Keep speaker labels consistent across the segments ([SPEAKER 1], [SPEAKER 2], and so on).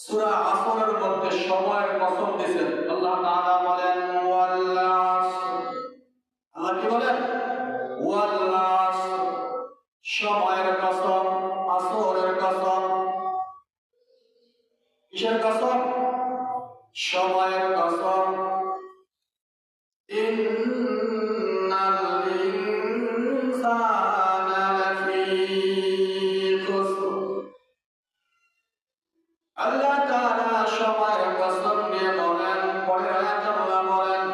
[SPEAKER 1] সূরা আসরের মধ্যে সময়ের কসম দিয়েছেন। আল্লাহ তাআলা বলেন ওয়াল আসর, আল্লাহ কি বলেন? ওয়াল আসর, সময়ের কসম, আসরের কসম। কিসের কসম? সময়ের কসম। ইন্নাল ইনসানা লাফী খুসর। আল্লাহ তাআলা সময়ের কসম দিয়ে বলেন, পরের আয়াতে আল্লাহ বলেন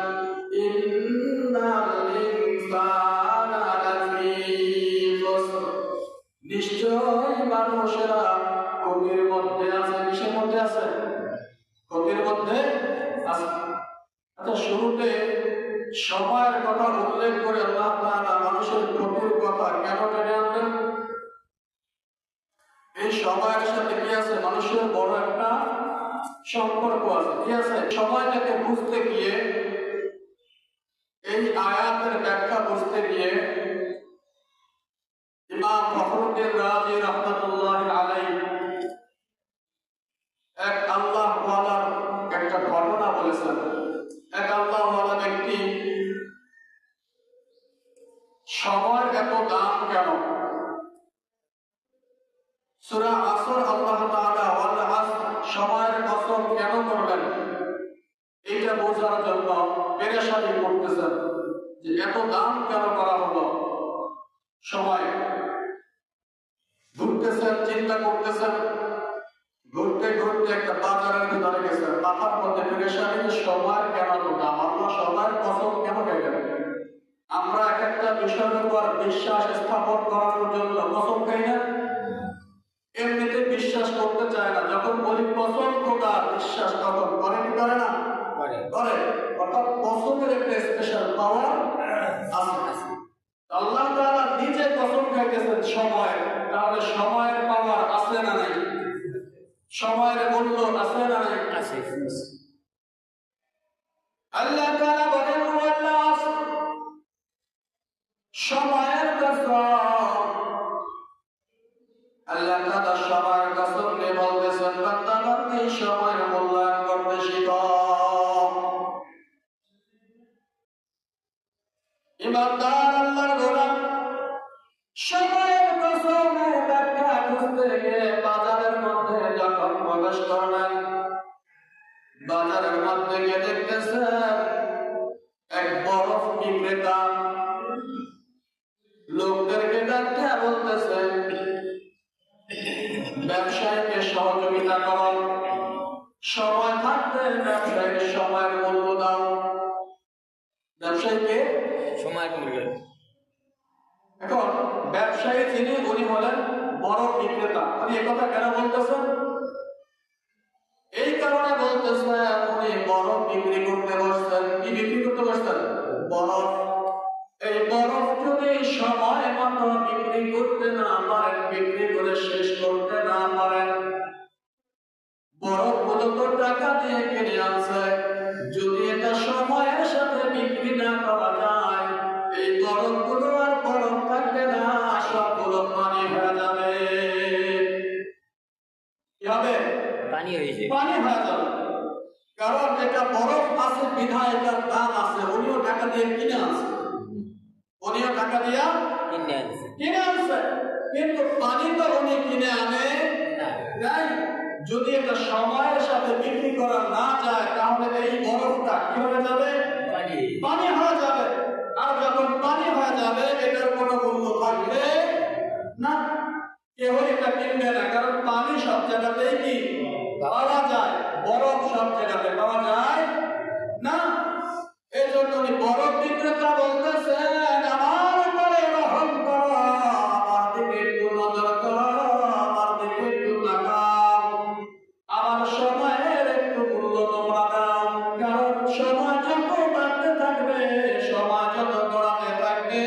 [SPEAKER 1] ইন্নাল ইনসানা লাফী খুসর, নিশ্চয় মানুষেরা ক্ষতির মধ্যে আছে। কিসের মধ্যে আছে? ক্ষতির মধ্যে আছে। আচ্ছা, শুরুতে সময়ের কথা উল্লেখ করে আল্লাহ তাআলা মানুষের ক্ষতির কথা কেন টেনে আনলেন? এই সময়ের সাথে কি আছে? মানুষের বড় একটা সম্পর্ক আছে। কি আছে? সময়টাকে বুঝতে গিয়ে, এই আয়াতের ব্যাখ্যা বুঝতে গিয়ে ইমাম ফখরুদ্দিন রাজি রাহমাতুল্লাহি আলাইহি এক আল্লাহওয়ালার একটা ঘটনা বলেছেন। এক আল্লাহওয়ালা ব্যক্তি সময়ের এত দাম কেন? সূরা আসর আল্লাহ তাআলা ওয়াল আসর, সময়ের কসম কেন করলেন? এইটা বোঝার জন্য পেরেশানি করতেছেন যে এত দাম কেন করা হলো সময়। ঘুরতেছেন, চিন্তা করতেছেন, ঘুরতে ঘুরতে একটা বাজারের ভিতরে গেছেন, মাথার মধ্যে পেরেশানি যে সময়ের কেন এত দাম, আল্লাহ সময়ের কসম কেন খাইলেন? আমরা এক একটা বিষয়ের উপর বিশ্বাস স্থাপন করার জন্য কসম খাই না? এমনিতে বিশ্বাস করতে চায় না, যখন বলি কসম খোদা, বিশ্বাস তখন করে কি করে না? করে। অর্থাৎ কসমের একটা স্পেশাল পাওয়ার আছে। আল্লাহ তাআলা নিজে কসম খাইতেছেন সময়, তাহলে সময়ের পাওয়ার আছে না নাই? সময়ের মূল্য আছে না নাই? আছে। আল্লাহ তাআলা বলেন ওয়াল আসর, সময়ের কসম। আল্লাহ তাআলা সময়ের কসম দিয়ে বলতেছেন বান্দা বান্দি সময়ের মূল্যায়ন করতে শিখো। ইমানদার আল্লাহর গোলাম, সময়ের কসমের ব্যাখ্যা খুঁজতে গিয়ে বাজারের মধ্যে যখন প্রবেশ করলেন, বাজারের মধ্যে গিয়ে দেখতেছেন এক বরফ বিক্রেতা লোকদেরকে ডাকতে বলতেছেন ব্যবসায়ীকে সহযোগিতা করো, সময় থাকতে ব্যবসায়ীকে সময়ের মূল্য দাও। ব্যবসায়ীকে সময়ের মূল্য। এখন ব্যবসায়ী যিনি, উনি হলেন বরফ বিক্রেতা। উনি এই কথা কেন বলতেছেন? এই কারণে বলতেছেন উনি বরফ বিক্রি করতে বসছেন। কি বিক্রি করতে বসছেন? বরফ। এই বরফ যদি সময় মতো বিক্রি করতে না পারেন, বিক্রি করে শেষ করতে না পারেন, বরফ গুলো তো টাকা দিয়ে কিনে আনছে, যদি এটা সময়ের সাথে বিক্রি না করা যায়, এই বরফ গুলো আর বরফ থাকবে না, সবগুলো পানি হয়ে যাবে। কি হবে? পানি হয়ে যাবে। কারণ এটা বরফ আছে বিধায় এটার দাম আছে। উনিও টাকা দিয়ে কিনে আনছে, কিন্তু পানি তো উনি কিনে আনে নাই। যদি এটা সময়ের সাথে বিক্রি করা না যায়, তাহলে এই বরফটা কি হয়ে যাবে? পানি হয়ে যাবে। আর যখন পানি হয়ে যাবে, এটার কোনো মূল্য থাকবে না, কেউ এটা কিনবে না। কারণ পানি সব জায়গাতেই কি পাওয়া যায়, বরফ সব জায়গাতে পাওয়া যায় না। এই জন্য উনি বরফ বিক্রেতা বলতেছেন আমার উপরে রহম করো, আমার দিকে একটু নজর করো, আমার দিকে একটু তাকাও, আমার সময়ের একটু মূল্য তোমরা দাও। কারণ সময় যত বাড়তে থাকবে, সময় যত গড়াতে থাকবে,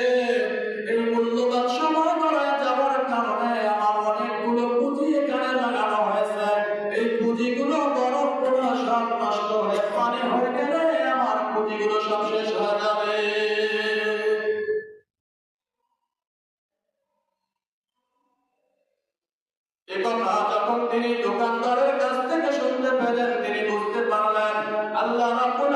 [SPEAKER 1] এই মূল্যবান সময় গড়ায় যাওয়ার কারণে আমার অনেকগুলো পুঁজি এখানে লাগানো হয়েছে। এই পুঁজিগুলো বরফগুলো সব নষ্ট হয়ে পানি হয়ে গেলে আমার পুঁজিগুলো সব শেষ হয়ে যাবে। একথা যখন তিনি দোকানদারের কাছ থেকে শুনলেন, আল্লাহ রাব্বুল